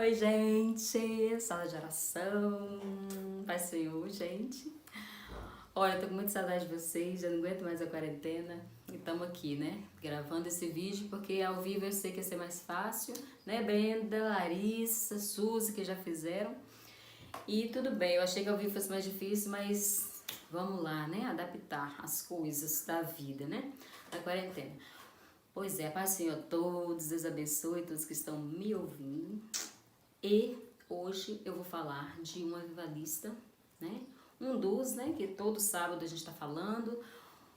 Oi, gente! Sala de oração. Paz do Senhor, gente. Olha, eu tô com muita saudade de vocês, já não aguento mais a quarentena. E estamos aqui, né? Gravando esse vídeo, porque ao vivo eu sei que ia ser mais fácil, né? Brenda, Larissa, Suzy, que já fizeram. E tudo bem, eu achei que ao vivo fosse mais difícil, mas vamos lá, né? Adaptar as coisas da vida, né? Da quarentena. Pois é, paz do Senhor a todos, Deus abençoe todos que estão me ouvindo. E hoje eu vou falar de um avivalista, né? Um dos, né? Que todo sábado a gente está falando,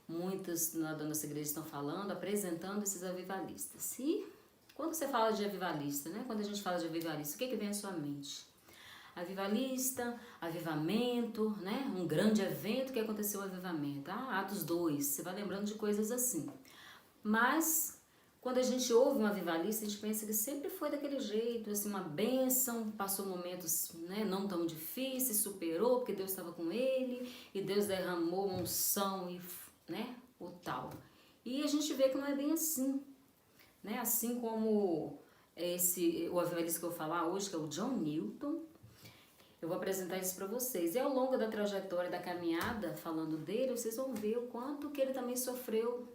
muitos da nossa igreja estão falando, apresentando esses avivalistas. E quando você fala de avivalista, né? Quando a gente fala de avivalista, o que vem à sua mente? Avivalista, avivamento, né? Um grande evento que aconteceu o avivamento. Atos 2, você vai lembrando de coisas assim. Mas quando a gente ouve um avivalista, a gente pensa que sempre foi daquele jeito, assim, uma bênção, passou momentos, né, não tão difíceis, superou porque Deus estava com ele e Deus derramou uma unção e, né, o tal. E a gente vê que não é bem assim, né? Assim como o avivalista que eu vou falar hoje, que é o John Newton, eu vou apresentar isso para vocês. E ao longo da trajetória, da caminhada, falando dele, vocês vão ver o quanto que ele também sofreu,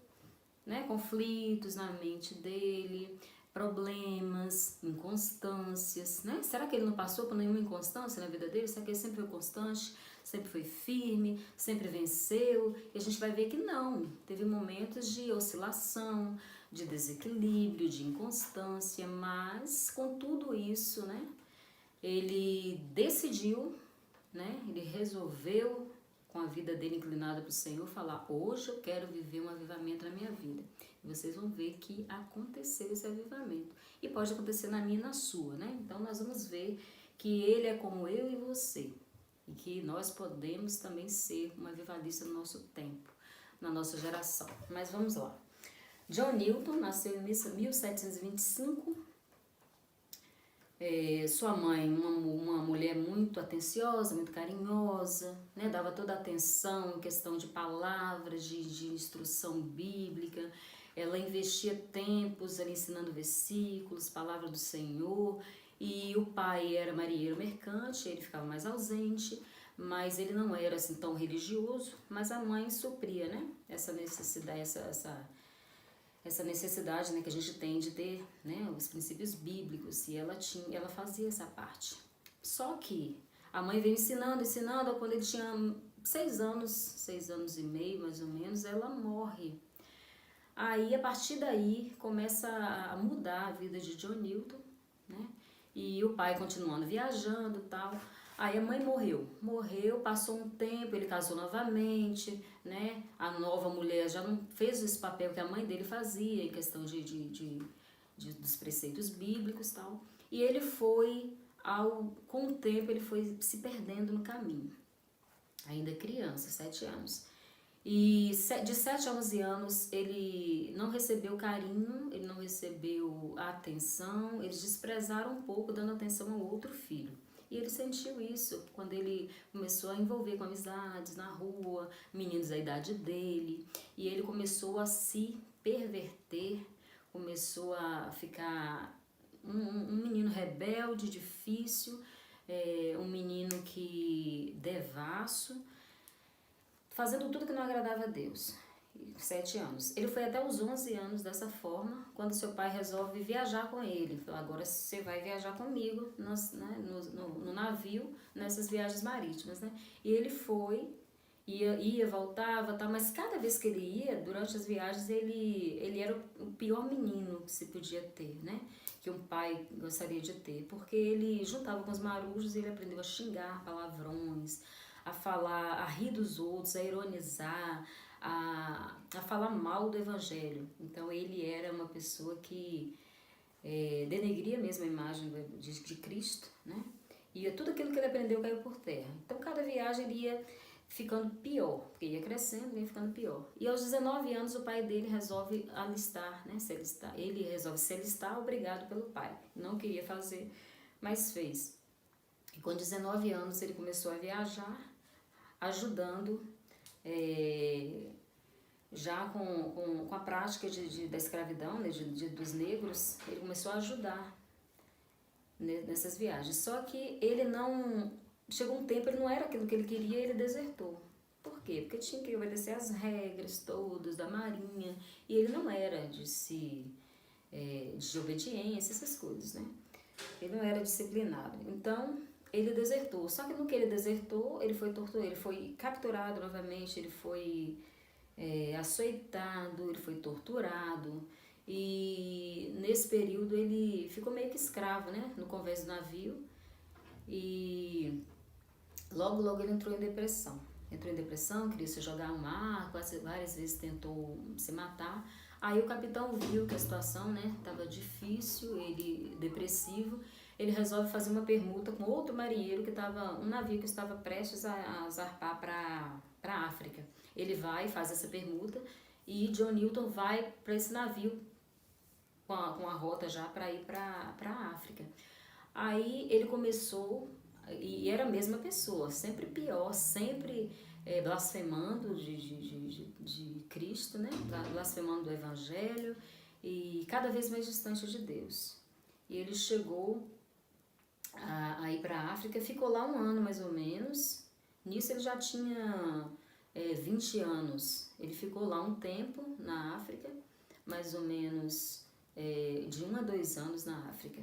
né, conflitos na mente dele, problemas, inconstâncias, né? Será que ele não passou por nenhuma inconstância na vida dele? Será que ele sempre foi constante, sempre foi firme, sempre venceu? E a gente vai ver que não. Teve momentos de oscilação, de desequilíbrio, de inconstância, mas com tudo isso, né, ele decidiu, né, ele resolveu, com a vida dele inclinada para o Senhor, falar: hoje eu quero viver um avivamento na minha vida. E vocês vão ver que aconteceu esse avivamento. E pode acontecer na minha e na sua, né? Então nós vamos ver que ele é como eu e você. E que nós podemos também ser um avivalista no nosso tempo, na nossa geração. Mas vamos lá. John Newton nasceu em 1725. Sua mãe, uma mulher muito atenciosa, muito carinhosa, né? Dava toda a atenção em questão de palavras, de instrução bíblica. Ela investia tempos ali ensinando versículos, palavra do Senhor. E o pai era marinheiro mercante, ele ficava mais ausente, mas ele não era assim tão religioso, mas a mãe supria, né? Essa necessidade, essa necessidade, né, que a gente tem de ter, né, os princípios bíblicos, e ela fazia essa parte. Só que a mãe veio ensinando, quando ele tinha 6 anos e meio, mais ou menos, ela morre. Aí, a partir daí, começa a mudar a vida de John Newton, né? E o pai continuando viajando e tal. Aí a mãe morreu, passou um tempo, ele casou novamente, né? A nova mulher já não fez esse papel que a mãe dele fazia em questão dos preceitos bíblicos e tal. E ele foi, com o tempo, ele foi se perdendo no caminho. Ainda criança, 7 anos. E de 7 a 11 anos ele não recebeu carinho, ele não recebeu atenção, eles desprezaram um pouco dando atenção ao outro filho. E ele sentiu isso quando ele começou a envolver com amizades na rua, meninos da idade dele, e ele começou a se perverter, começou a ficar um menino rebelde, difícil, um menino que devasso, fazendo tudo que não agradava a Deus. 7 anos. Ele foi até os 11 anos dessa forma, quando seu pai resolve viajar com ele. Ele falou: agora você vai viajar comigo no navio, nessas viagens marítimas, né? E ele foi, ia, voltava, tá? Mas cada vez que ele ia, durante as viagens, ele era o pior menino que se podia ter, né? Que um pai gostaria de ter, porque ele juntava com os marujos e ele aprendeu a xingar palavrões, a falar, a rir dos outros, a ironizar, a falar mal do evangelho. Então ele era uma pessoa que denegria mesmo a imagem de Cristo, né? E tudo aquilo que ele aprendeu caiu por terra. Então cada viagem ele ia ficando pior, porque ia crescendo e ia ficando pior. E aos 19 anos o pai dele resolve alistar, né? Ele resolve se alistar, obrigado pelo pai. Não queria fazer, mas fez. E com 19 anos ele começou a viajar, ajudando, já com a prática da escravidão, né, dos negros, ele começou a ajudar. nessas viagens. Só que ele não... Chegou um tempo, ele não era aquilo que ele queria, ele desertou. Por quê? Porque tinha que obedecer às regras todas da marinha, e ele não era de obediência, essas coisas, né? Ele não era disciplinado. Então, ele desertou. Só que no que ele desertou, ele foi torturado, ele foi capturado novamente, ele foi açoitado, ele foi torturado. E nesse período ele ficou meio que escravo, né? No convés do navio. E logo ele entrou em depressão. Queria se jogar no mar, várias vezes tentou se matar. Aí o capitão viu que a situação, né, estava difícil, ele depressivo, ele resolve fazer uma permuta com outro marinheiro um navio que estava prestes a zarpar para a África. Ele vai, faz essa permuta e John Newton vai para esse navio com a rota já para ir para a África. Aí ele começou, e era a mesma pessoa, sempre pior, sempre blasfemando de Cristo, né? Blasfemando do Evangelho e cada vez mais distante de Deus. E ele chegou a ir para a África, ficou lá 1 ano mais ou menos. Nisso ele já tinha 20 anos. Ele ficou lá um tempo na África, mais ou menos de 1 a 2 anos na África.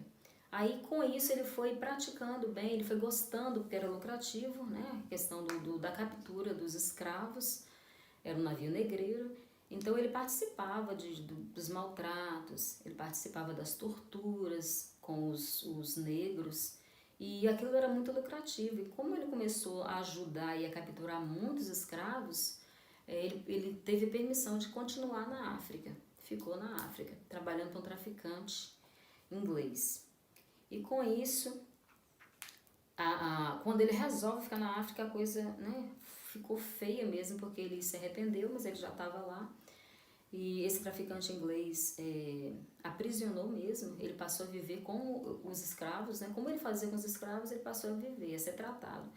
Aí com isso ele foi praticando bem, ele foi gostando porque era lucrativo, né? A questão da captura dos escravos, era um navio negreiro. Então ele participava dos maltratos, ele participava das torturas com os negros, e aquilo era muito lucrativo. E como ele começou a ajudar e a capturar muitos escravos, ele teve permissão de continuar na África. Ficou na África, trabalhando para um traficante inglês. E com isso, quando ele resolve ficar na África, a coisa, né, ficou feia mesmo, porque ele se arrependeu, mas ele já estava lá. E esse traficante inglês aprisionou mesmo, ele passou a viver com os escravos, né? Como ele fazia com os escravos, ele passou a viver, a ser tratado.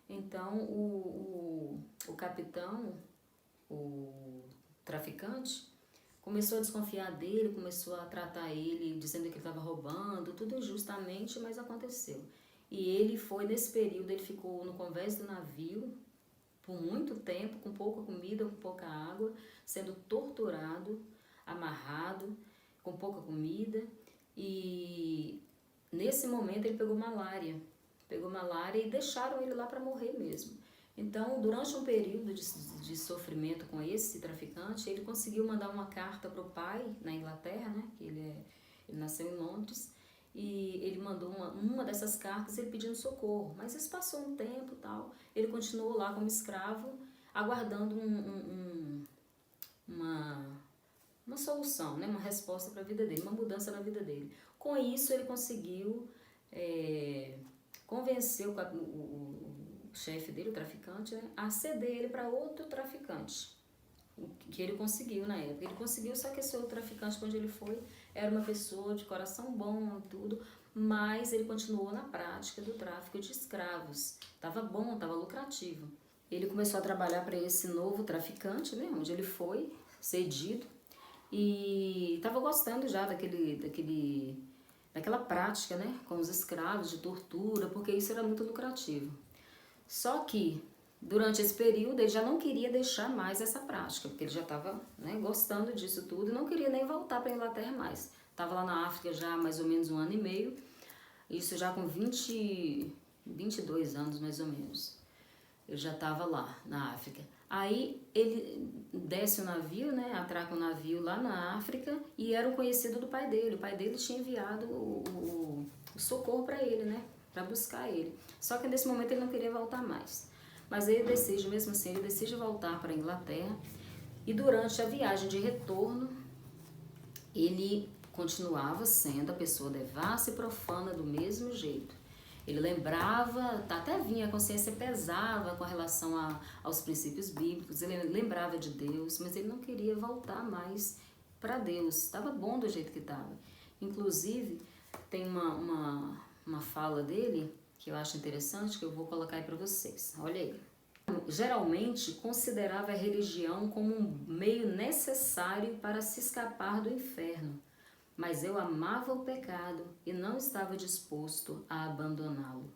Então, o capitão, o traficante, começou a desconfiar dele, começou a tratar ele, dizendo que ele estava roubando, tudo injustamente, mas aconteceu. E ele foi, nesse período, ele ficou no convés do navio, por muito tempo, com pouca comida, com pouca água, sendo torturado, amarrado, com pouca comida. E nesse momento ele pegou malária e deixaram ele lá para morrer mesmo. Então, durante um período de sofrimento com esse traficante, ele conseguiu mandar uma carta para o pai na Inglaterra, né? Que ele nasceu em Londres, e ele mandou uma dessas cartas ele pedindo socorro. Mas isso passou um tempo, tal, ele continuou lá como escravo, aguardando uma solução, né? Uma resposta para a vida dele, uma mudança na vida dele. Com isso ele conseguiu convencer o chefe dele, o traficante, né, a ceder ele para outro traficante, o que ele conseguiu na época. Ele conseguiu, só que esse outro traficante, onde ele foi, era uma pessoa de coração bom e tudo, mas ele continuou na prática do tráfico de escravos. Tava bom, tava lucrativo. Ele começou a trabalhar para esse novo traficante, né, onde ele foi cedido, e estava gostando já daquela prática, né, com os escravos, de tortura, porque isso era muito lucrativo. Só que, durante esse período, ele já não queria deixar mais essa prática, porque ele já estava, né, gostando disso tudo e não queria nem voltar para a Inglaterra mais. Estava lá na África já há mais ou menos 1 ano e meio, isso já com 22 anos mais ou menos. Eu já estava lá na África. Aí ele desce o navio, né, atraca o navio lá na África, e era um conhecido do pai dele. O pai dele tinha enviado o socorro para ele, né, para buscar ele. Só que nesse momento ele não queria voltar mais. Mas ele decide, mesmo assim, ele decide voltar para a Inglaterra. E durante a viagem de retorno, ele continuava sendo a pessoa devassa e profana do mesmo jeito. Ele lembrava, até vinha, a consciência pesava com relação aos princípios bíblicos, ele lembrava de Deus, mas ele não queria voltar mais para Deus. Estava bom do jeito que estava. Inclusive, tem uma fala dele que eu acho interessante, que eu vou colocar aí para vocês. Olha aí. Geralmente considerava a religião como um meio necessário para se escapar do inferno, mas eu amava o pecado e não estava disposto a abandoná-lo.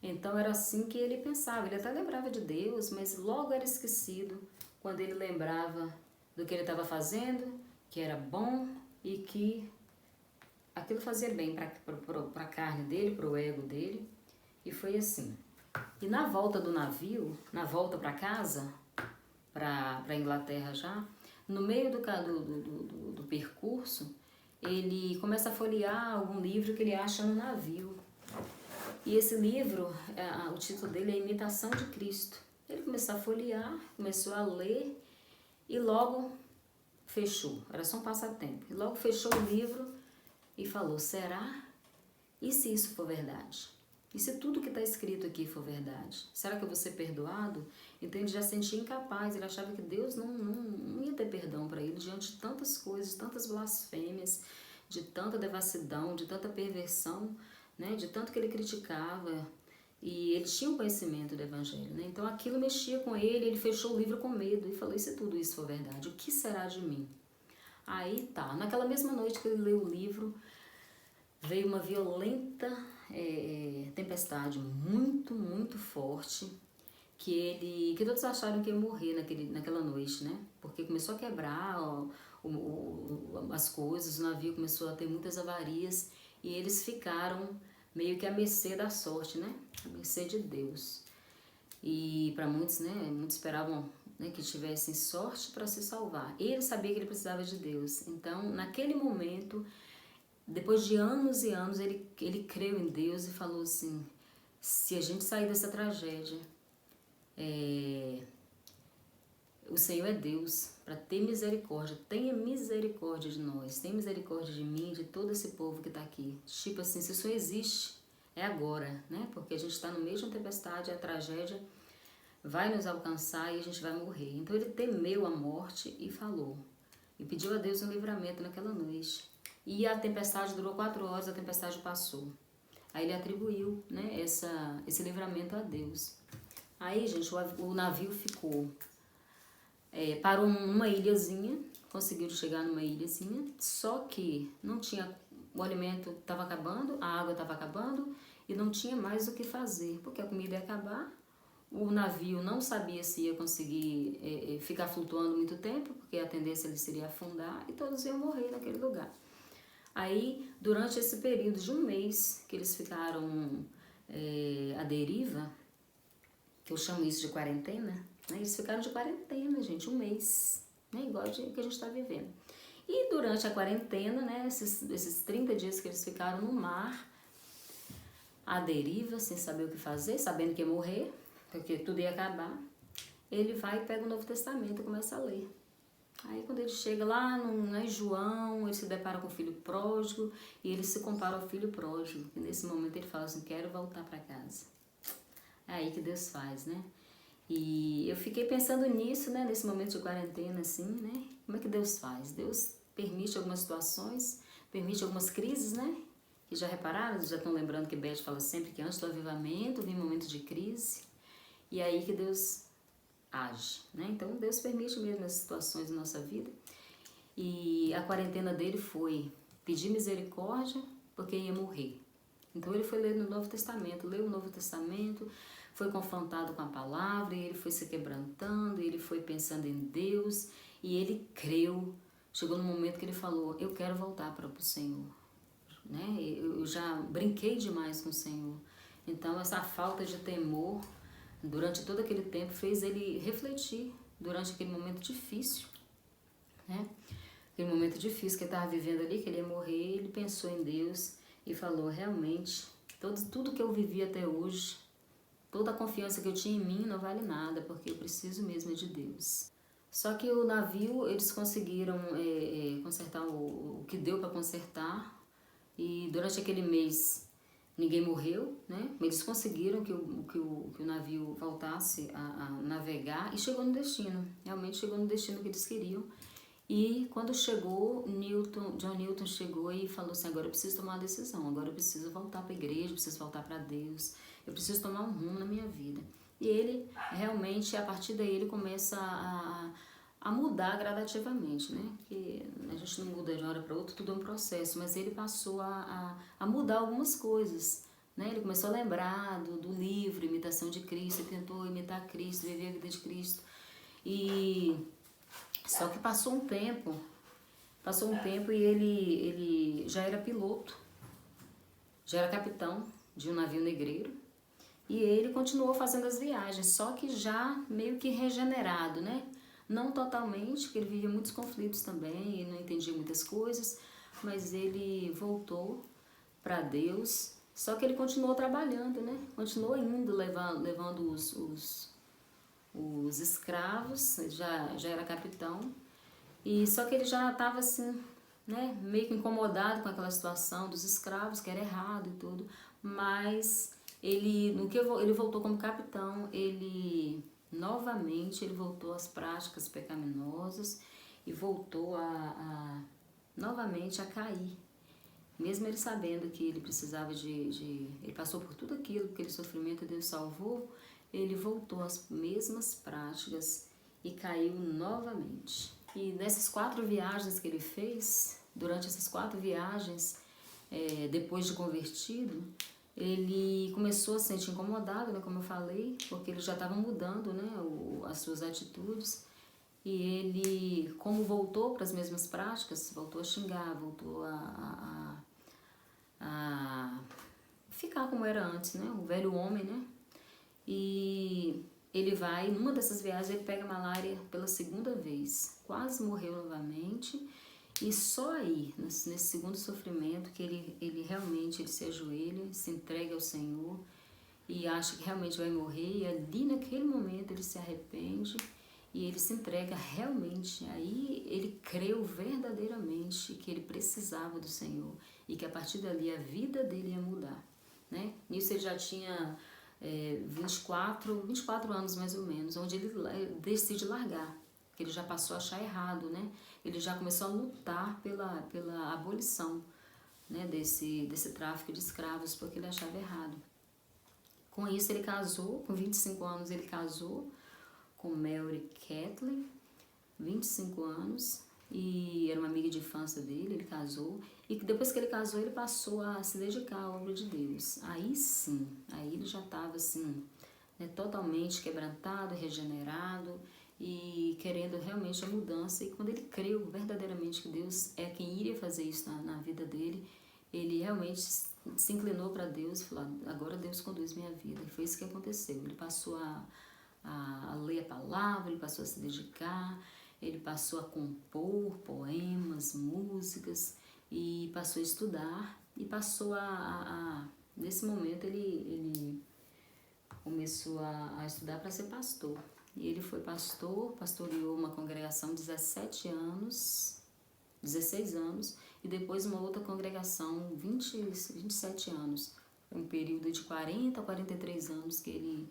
Então era assim que ele pensava. Ele até lembrava de Deus, mas logo era esquecido quando ele lembrava do que ele estava fazendo, que era bom e que aquilo fazia bem para a carne dele, para o ego dele. E foi assim. E na volta do navio, na volta para casa, para a Inglaterra já, no meio do percurso, ele começa a folhear algum livro que ele acha no navio. E esse livro, o título dele é Imitação de Cristo. Ele começou a folhear, começou a ler e logo fechou. Era só um passatempo. E logo fechou o livro e falou, será? E se isso for verdade? E se tudo que está escrito aqui for verdade? Será que eu vou ser perdoado? Então ele já se sentia incapaz, ele achava que Deus não ia ter perdão para ele diante de tantas coisas, tantas blasfêmias, de tanta devassidão, de tanta perversão, né? De tanto que ele criticava. E ele tinha o conhecimento do Evangelho, né? Então aquilo mexia com ele, ele fechou o livro com medo e falou, e se tudo isso for verdade, o que será de mim? Aí tá, naquela mesma noite que ele leu o livro, veio uma violenta tempestade muito, muito forte, que todos acharam que ia morrer naquela noite, né? Porque começou a quebrar as coisas, o navio começou a ter muitas avarias e eles ficaram meio que à mercê da sorte, né? À mercê de Deus. E para muitos, né? Muitos esperavam, né, que tivessem sorte para se salvar. Ele sabia que ele precisava de Deus. Então, naquele momento, depois de anos e anos, ele creu em Deus e falou assim, se a gente sair dessa tragédia, o Senhor é Deus, para ter misericórdia, tenha misericórdia de nós, tenha misericórdia de mim, de todo esse povo que está aqui. Tipo assim, se isso existe, é agora, né? Porque a gente está no meio de uma tempestade, a tragédia vai nos alcançar e a gente vai morrer. Então ele temeu a morte e falou, e pediu a Deus um livramento naquela noite. E a tempestade durou 4 horas, a tempestade passou. Aí ele atribuiu, né, esse livramento a Deus. Aí, gente, o navio ficou, parou numa ilhazinha, conseguiram chegar numa ilhazinha, só que não tinha, o alimento estava acabando, a água estava acabando e não tinha mais o que fazer, porque a comida ia acabar. O navio não sabia se ia conseguir ficar flutuando muito tempo, porque a tendência ele seria afundar e todos iam morrer naquele lugar. Aí, durante esse período de 1 mês que eles ficaram à deriva, que eu chamo isso de quarentena, né? Eles ficaram de quarentena, gente, 1 mês, né? Igual que a gente está vivendo. E durante a quarentena, né, esses 30 dias que eles ficaram no mar, à deriva, sem saber o que fazer, sabendo que ia morrer, porque tudo ia acabar, ele vai e pega o Novo Testamento e começa a ler. Aí quando ele chega lá em João, ele se depara com o filho pródigo e ele se compara ao filho pródigo. E nesse momento ele fala assim, quero voltar para casa. É aí que Deus faz, né? E eu fiquei pensando nisso, né? Nesse momento de quarentena, assim, né? Como é que Deus faz? Deus permite algumas situações, permite algumas crises, né? Que já repararam, já estão lembrando que Beth fala sempre que antes do avivamento vem momentos de crise. E é aí que Deus age, né? Então Deus permite mesmo essas situações na nossa vida. E a quarentena dele foi pedir misericórdia porque ia morrer. Então ele foi ler no Novo Testamento, leu o Novo Testamento, foi confrontado com a palavra, e ele foi se quebrantando, ele foi pensando em Deus, e ele creu. Chegou no momento que ele falou, eu quero voltar para o Senhor, né? Eu já brinquei demais com o Senhor. Então essa falta de temor durante todo aquele tempo fez ele refletir durante aquele momento difícil, né? Aquele momento difícil que ele estava vivendo ali, que ele ia morrer, ele pensou em Deus e falou, realmente, tudo que eu vivi até hoje, toda a confiança que eu tinha em mim não vale nada, porque eu preciso mesmo de Deus. Só que o navio, eles conseguiram consertar o que deu para consertar, e durante aquele mês ninguém morreu, né? Eles conseguiram que o navio voltasse a navegar e chegou no destino. Realmente chegou no destino que eles queriam. E quando chegou, John Newton chegou e falou assim, agora eu preciso tomar uma decisão, agora eu preciso voltar para a igreja, eu preciso voltar para Deus, eu preciso tomar um rumo na minha vida. E ele realmente, a partir daí, ele começa a mudar gradativamente, né? Que a gente não muda de uma hora para outra, tudo é um processo, mas ele passou a mudar algumas coisas, né? Ele começou a lembrar do livro Imitação de Cristo, ele tentou imitar Cristo, viver a vida de Cristo, e só que passou um tempo e ele já era piloto, já era capitão de um navio negreiro, e ele continuou fazendo as viagens, só que já meio que regenerado, né? Não totalmente, porque ele vivia muitos conflitos também, e não entendia muitas coisas, mas ele voltou para Deus, só que ele continuou trabalhando, né? Continuou indo, levando os escravos, ele já era capitão, e só que ele já estava assim, né, meio que incomodado com aquela situação dos escravos, que era errado e tudo, mas ele voltou como capitão, ele novamente ele voltou às práticas pecaminosas e voltou novamente a cair. Mesmo ele sabendo que ele precisava ele passou por tudo aquilo, aquele sofrimento, Deus salvou, ele voltou às mesmas práticas e caiu novamente. E nessas 4 viagens que ele fez, durante essas 4 viagens, depois de convertido, ele começou a se sentir incomodado, né, como eu falei, porque ele já estava mudando, né, as suas atitudes. E ele, como voltou para as mesmas práticas, voltou a xingar, voltou a ficar como era antes, né, o velho homem, né. E ele vai, numa dessas viagens, ele pega malária pela 2ª vez, quase morreu novamente, e só aí, nesse segundo sofrimento, que ele realmente ele se ajoelha, se entrega ao Senhor e acha que realmente vai morrer, e ali naquele momento ele se arrepende e ele se entrega realmente. Aí ele creu verdadeiramente que ele precisava do Senhor e que a partir dali a vida dele ia mudar, né? Nisso ele já tinha 24 anos mais ou menos, onde ele decide largar, que ele já passou a achar errado, né? Ele já começou a lutar pela abolição, né, desse tráfico de escravos, porque ele achava errado. Com isso ele casou, com 25 anos ele casou com Mary Catley, 25 anos, e era uma amiga de infância dele, ele casou, e depois que ele casou ele passou a se dedicar à obra de Deus. Aí sim, aí ele já estava assim, né, totalmente quebrantado, regenerado e querendo realmente a mudança. E quando ele creu verdadeiramente que Deus é quem iria fazer isso na vida dele, ele realmente se inclinou para Deus e falou: agora Deus conduz minha vida. E foi isso que aconteceu. Ele passou a ler a palavra, ele passou a se dedicar, ele passou a compor poemas, músicas, e passou a estudar, e passou nesse momento ele começou a estudar para ser pastor. E ele foi pastor, pastoreou uma congregação 16 anos, e depois uma outra congregação 27 anos. Foi um período de 40 a 43 anos que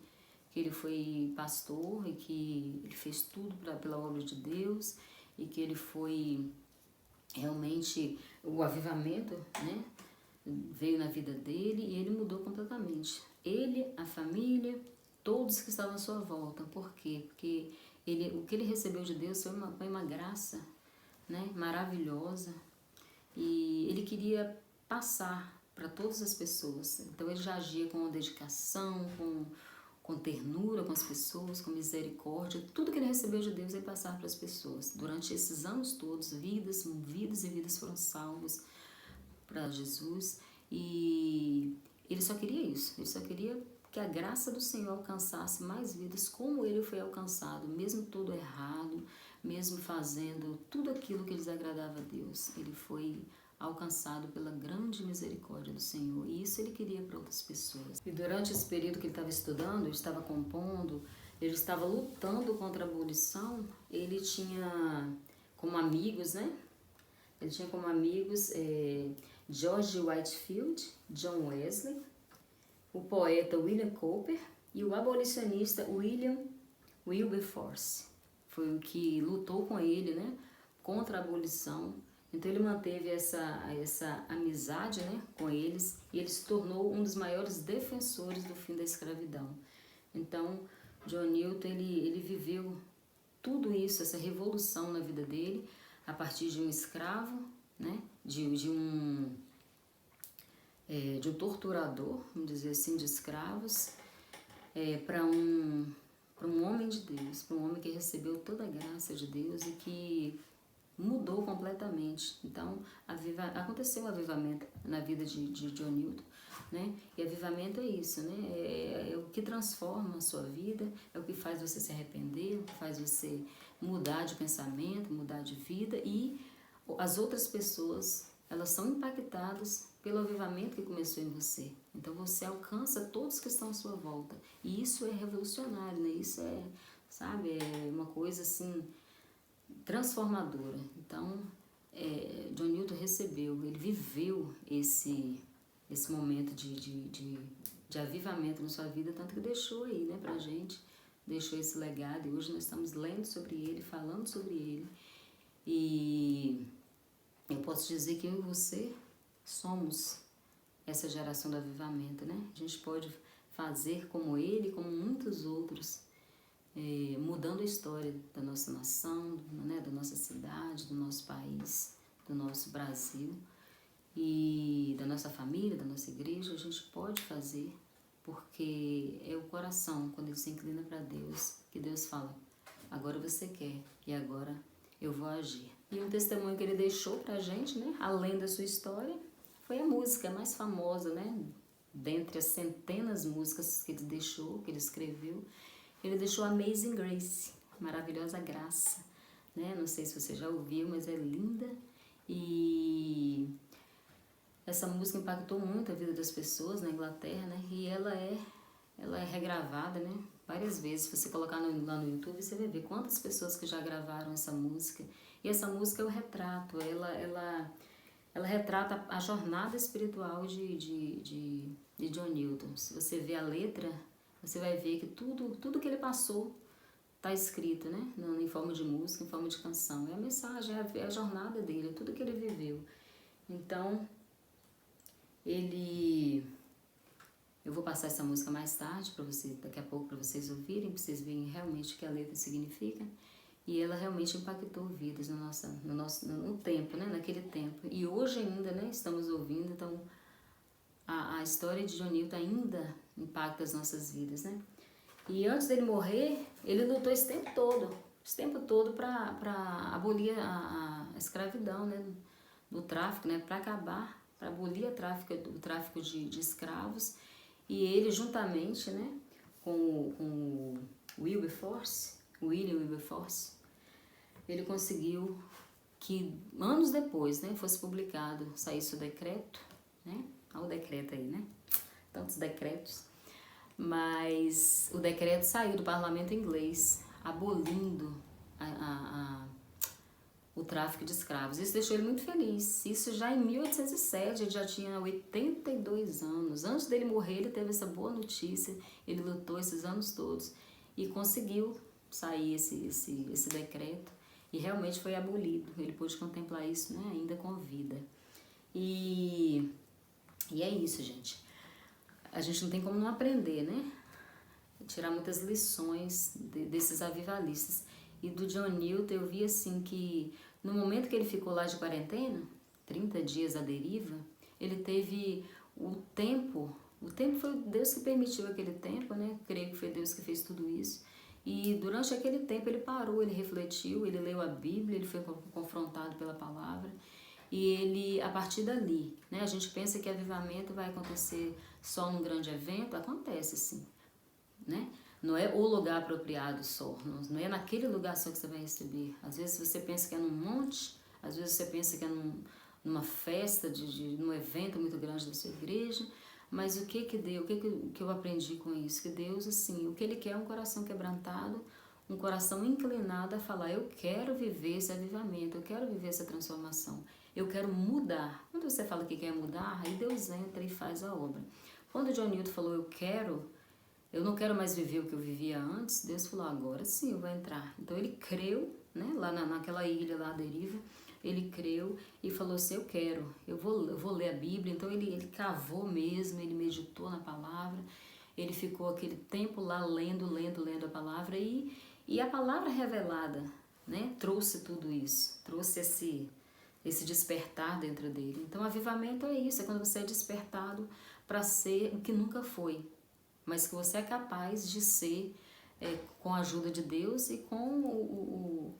ele foi pastor, e que ele fez tudo pela obra de Deus, e que ele foi realmente, o avivamento, né, veio na vida dele, e ele mudou completamente. Ele, a família, todos que estavam à sua volta. Por quê? Porque o que ele recebeu de Deus foi uma graça, né, maravilhosa, e ele queria passar para todas as pessoas. Então ele já agia com dedicação, com ternura com as pessoas, com misericórdia. Tudo que ele recebeu de Deus ele passava para as pessoas. Durante esses anos todos, vidas e vidas foram salvas para Jesus, e ele só queria isso, ele só queria que a graça do Senhor alcançasse mais vidas como ele foi alcançado, mesmo tudo errado, mesmo fazendo tudo aquilo que desagradava a Deus, ele foi alcançado pela grande misericórdia do Senhor, e isso ele queria para outras pessoas. E durante esse período que ele estava estudando, ele estava compondo, ele estava lutando contra a abolição, ele tinha como amigos, né? Ele tinha como amigos George Whitefield, John Wesley, o poeta William Cowper e o abolicionista William Wilberforce. Foi o que lutou com ele, né, contra a abolição. Então ele manteve essa amizade, né, com eles, e ele se tornou um dos maiores defensores do fim da escravidão. Então John Newton ele viveu tudo isso, essa revolução na vida dele, a partir de um escravo, né, de um torturador, vamos dizer assim, de escravos, para um homem de Deus, para um homem que recebeu toda a graça de Deus e que mudou completamente. Então, aconteceu um avivamento na vida de John Newton, né? E avivamento é isso, né? É o que transforma a sua vida, é o que faz você se arrepender, o que faz você mudar de pensamento, mudar de vida, e as outras pessoas, elas são impactadas pelo avivamento que começou em você. Então você alcança todos que estão à sua volta. E isso é revolucionário, né? Isso é, sabe, é uma coisa assim transformadora. Então, John Newton recebeu, ele viveu esse momento de avivamento na sua vida, tanto que deixou aí, né, pra gente, deixou esse legado, e hoje nós estamos lendo sobre ele, falando sobre ele, e eu posso dizer que eu e você somos essa geração do avivamento, né? A gente pode fazer como ele, como muitos outros, mudando a história da nossa nação, né, da nossa cidade, do nosso país, do nosso Brasil e da nossa família, da nossa igreja. A gente pode fazer, porque é o coração, quando ele se inclina para Deus, que Deus fala: agora você quer e agora eu vou agir. E um testemunho que ele deixou pra gente, né, além da sua história, foi a música mais famosa, né, dentre as centenas de músicas que ele deixou, que ele escreveu. Ele deixou Amazing Grace, Maravilhosa Graça, né? Não sei se você já ouviu, mas é linda. E essa música impactou muito a vida das pessoas na Inglaterra, né? E ela é regravada, né, várias vezes. Se você colocar lá no YouTube, você vai ver quantas pessoas que já gravaram essa música. E essa música é o retrato, ela retrata a jornada espiritual de John Newton. Se você vê a letra, você vai ver que tudo que ele passou está escrito, né? Em forma de música, em forma de canção. É a mensagem, é a jornada dele, é tudo que ele viveu. Então, eu vou passar essa música mais tarde para você, daqui a pouco, para vocês ouvirem, para vocês verem realmente o que a letra significa. E ela realmente impactou vidas no tempo, né? Naquele tempo. E hoje ainda, né? Estamos ouvindo, então a história de John Newton ainda impacta as nossas vidas, né? E antes dele morrer, ele lutou esse tempo todo para abolir a escravidão, né? Do tráfico, né? Para acabar, para abolir o tráfico de escravos. E ele, juntamente, né, com o William Wilberforce, ele conseguiu que anos depois, né, fosse publicado, saísse o decreto, né? Olha o decreto aí, né? Tantos decretos. Mas o decreto saiu do parlamento inglês, abolindo o tráfico de escravos. Isso deixou ele muito feliz. Isso já em 1807, ele já tinha 82 anos. Antes dele morrer, ele teve essa boa notícia. Ele lutou esses anos todos e conseguiu sair esse decreto. E realmente foi abolido. Ele pôde contemplar isso, né, ainda com vida. E é isso, gente. A gente não tem como não aprender, né? Tirar muitas lições desses avivalistas. E do John Newton eu vi assim que no momento que ele ficou lá de quarentena, 30 dias à deriva, ele teve o tempo foi Deus que permitiu aquele tempo, né? Creio que foi Deus que fez tudo isso. E durante aquele tempo ele parou, ele refletiu, ele leu a Bíblia, ele foi confrontado pela palavra. E ele, a partir dali, né? A gente pensa que avivamento vai acontecer só num grande evento, acontece sim, né? Não é o lugar apropriado só, não é naquele lugar só que você vai receber. Às vezes você pensa que é num monte, às vezes você pensa que é numa festa, num evento muito grande da sua igreja, mas o que eu aprendi com isso? Que Deus, assim, o que Ele quer é um coração quebrantado, um coração inclinado a falar: eu quero viver esse avivamento, eu quero viver essa transformação, eu quero mudar. Quando você fala que quer mudar, aí Deus entra e faz a obra. Quando o John Newton falou: eu não quero mais viver o que eu vivia antes, Deus falou: agora sim eu vou entrar. Então ele creu, né, lá naquela ilha lá à deriva, ele creu e falou assim: eu vou ler a Bíblia. Então ele cavou mesmo, ele meditou na palavra, ele ficou aquele tempo lá lendo a palavra, e E a palavra revelada, né, trouxe tudo isso, trouxe esse despertar dentro dele. Então, avivamento é isso, é quando você é despertado para ser o que nunca foi, mas que você é capaz de ser com a ajuda de Deus e com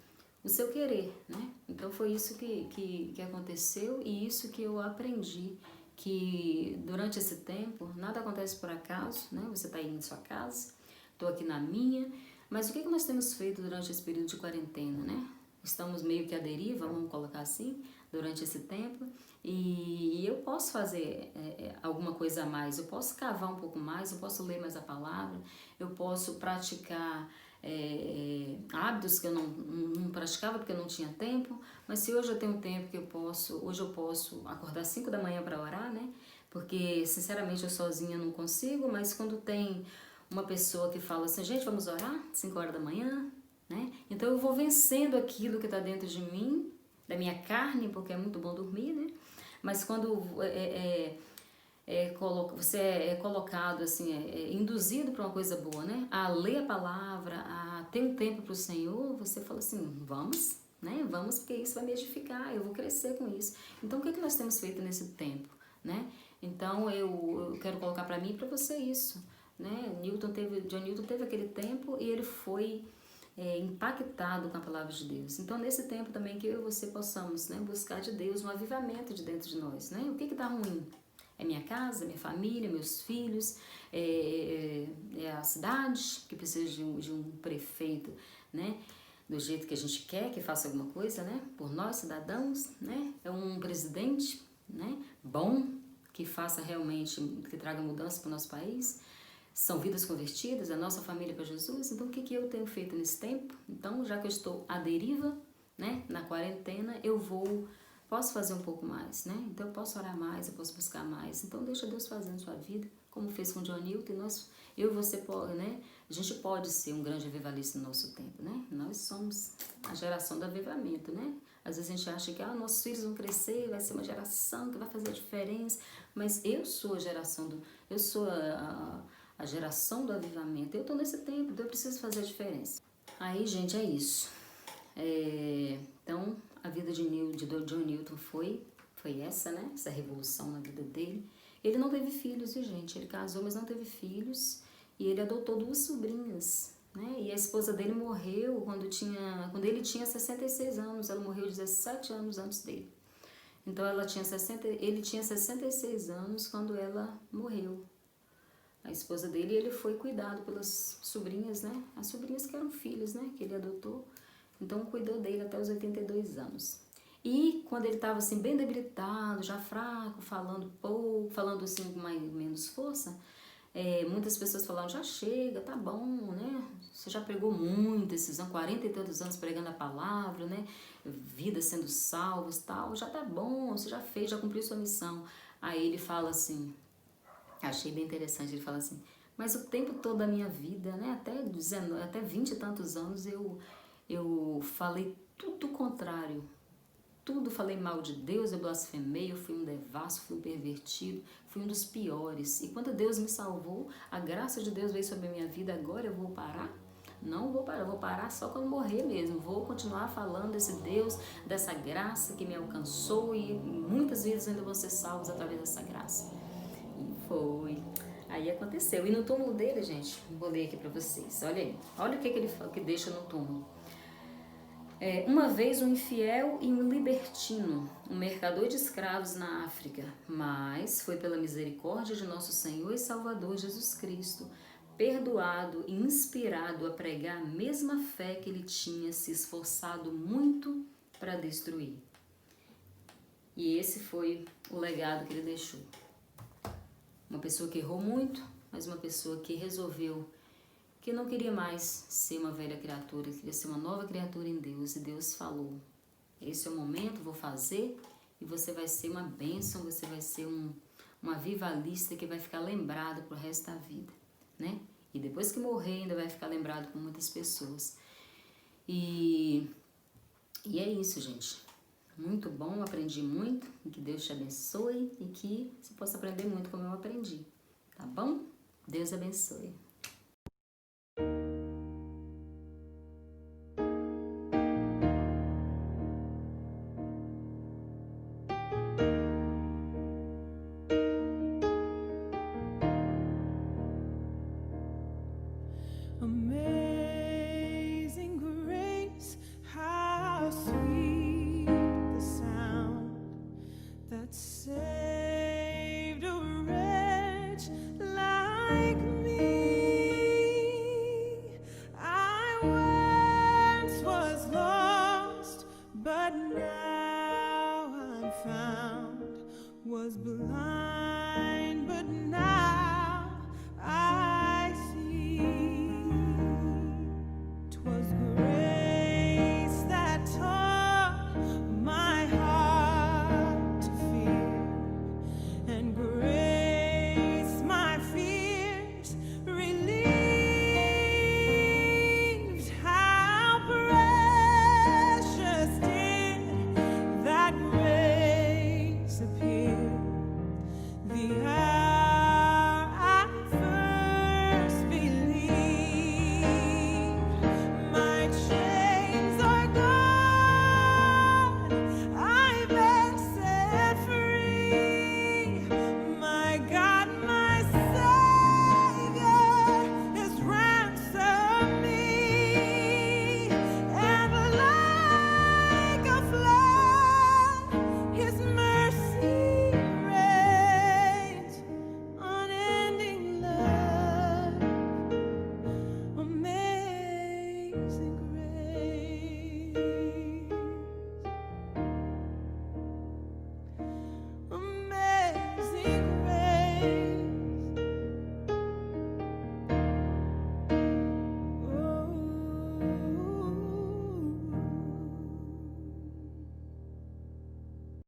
o seu querer, né? Então foi isso que aconteceu e isso que eu aprendi, que durante esse tempo nada acontece por acaso, né? Você está aí em sua casa, estou aqui na minha, mas o que nós temos feito durante esse período de quarentena, né? Estamos meio que à deriva, vamos colocar assim, durante esse tempo, e eu posso fazer alguma coisa a mais, eu posso cavar um pouco mais, eu posso ler mais a palavra, eu posso praticar hábitos que eu não praticava porque eu não tinha tempo, mas se hoje eu tenho tempo que hoje eu posso acordar às 5 da manhã para orar, né? Porque sinceramente eu sozinha não consigo, mas quando tem uma pessoa que fala assim, gente, vamos orar 5 horas da manhã, né? Então eu vou vencendo aquilo que está dentro de mim, da minha carne, porque é muito bom dormir, né? Mas quando você é colocado assim, induzido para uma coisa boa, né? A ler a palavra, a ter um tempo para o Senhor, você fala assim, vamos, né? Vamos, porque isso vai me edificar, eu vou crescer com isso. Então, o que nós temos feito nesse tempo, né? Então, eu quero colocar para mim e para você isso, né? John Newton teve aquele tempo e ele foi impactado com a palavra de Deus. Então, nesse tempo também que eu e você possamos, né, buscar de Deus um avivamento de dentro de nós, né? O que está ruim? É minha casa, minha família, meus filhos, é a cidade que precisa de um prefeito, né? Do jeito que a gente quer que faça alguma coisa, né? Por nós, cidadãos, né? É um presidente, né? Bom, que faça realmente, que traga mudança para o nosso país. São vidas convertidas, a nossa família para Jesus. Então, o que eu tenho feito nesse tempo? Então, já que eu estou à deriva, né? Na quarentena, posso fazer um pouco mais, né? Então eu posso orar mais, eu posso buscar mais. Então deixa Deus fazer na sua vida, como fez com John Newton. Eu e você, né? A gente pode ser um grande avivalista no nosso tempo, né? Nós somos a geração do avivamento, né? Às vezes a gente acha que nossos filhos vão crescer, vai ser uma geração que vai fazer a diferença. Mas eu sou a geração a geração do avivamento. Eu estou nesse tempo, então eu preciso fazer a diferença. Aí, gente, é isso. Então, a vida de John Newton foi essa, né? Essa revolução na vida dele. Ele não teve filhos, viu, gente? Ele casou, mas não teve filhos. E ele adotou 2 sobrinhas, né? E a esposa dele morreu quando ele tinha 66 anos. Ela morreu 17 anos antes dele. Então, ele tinha 66 anos quando ela morreu. A esposa dele, ele foi cuidado pelas sobrinhas, né? As sobrinhas que eram filhos, né? Que ele adotou. Então, cuidou dele até os 82 anos. E quando ele estava assim, bem debilitado, já fraco, falando pouco, falando assim com menos força, muitas pessoas falaram, já chega, tá bom, né? Você já pregou muito esses anos, 40 e tantos anos pregando a palavra, né? Vidas sendo salvas, tal, já tá bom, você já fez, já cumpriu sua missão. Aí ele fala assim, achei bem interessante, ele fala assim, mas o tempo todo da minha vida, né? Até 20 e tantos anos eu falei tudo o contrário. Tudo falei mal de Deus, eu blasfemei, eu fui um devasso, fui um pervertido, fui um dos piores. E quando Deus me salvou, a graça de Deus veio sobre a minha vida, agora eu vou parar? Não vou parar, vou parar só quando morrer mesmo. Vou continuar falando desse Deus, dessa graça que me alcançou e muitas vezes ainda vão ser salvos através dessa graça. E foi. Aí aconteceu. E no túmulo dele, gente, vou ler aqui pra vocês. Olha aí. Olha o que ele que deixa no túmulo. Uma vez um infiel e um libertino, um mercador de escravos na África, mas foi pela misericórdia de nosso Senhor e Salvador Jesus Cristo, perdoado e inspirado a pregar a mesma fé que ele tinha se esforçado muito para destruir. E esse foi o legado que ele deixou. Uma pessoa que errou muito, mas uma pessoa que resolveu que não queria mais ser uma velha criatura, queria ser uma nova criatura em Deus. E Deus falou, esse é o momento, vou fazer, e você vai ser uma bênção, você vai ser uma avivalista que vai ficar lembrado pro resto da vida, né? E depois que morrer ainda vai ficar lembrado por muitas pessoas. E é isso, gente. Muito bom, aprendi muito, e que Deus te abençoe e que você possa aprender muito como eu aprendi, tá bom? Deus abençoe.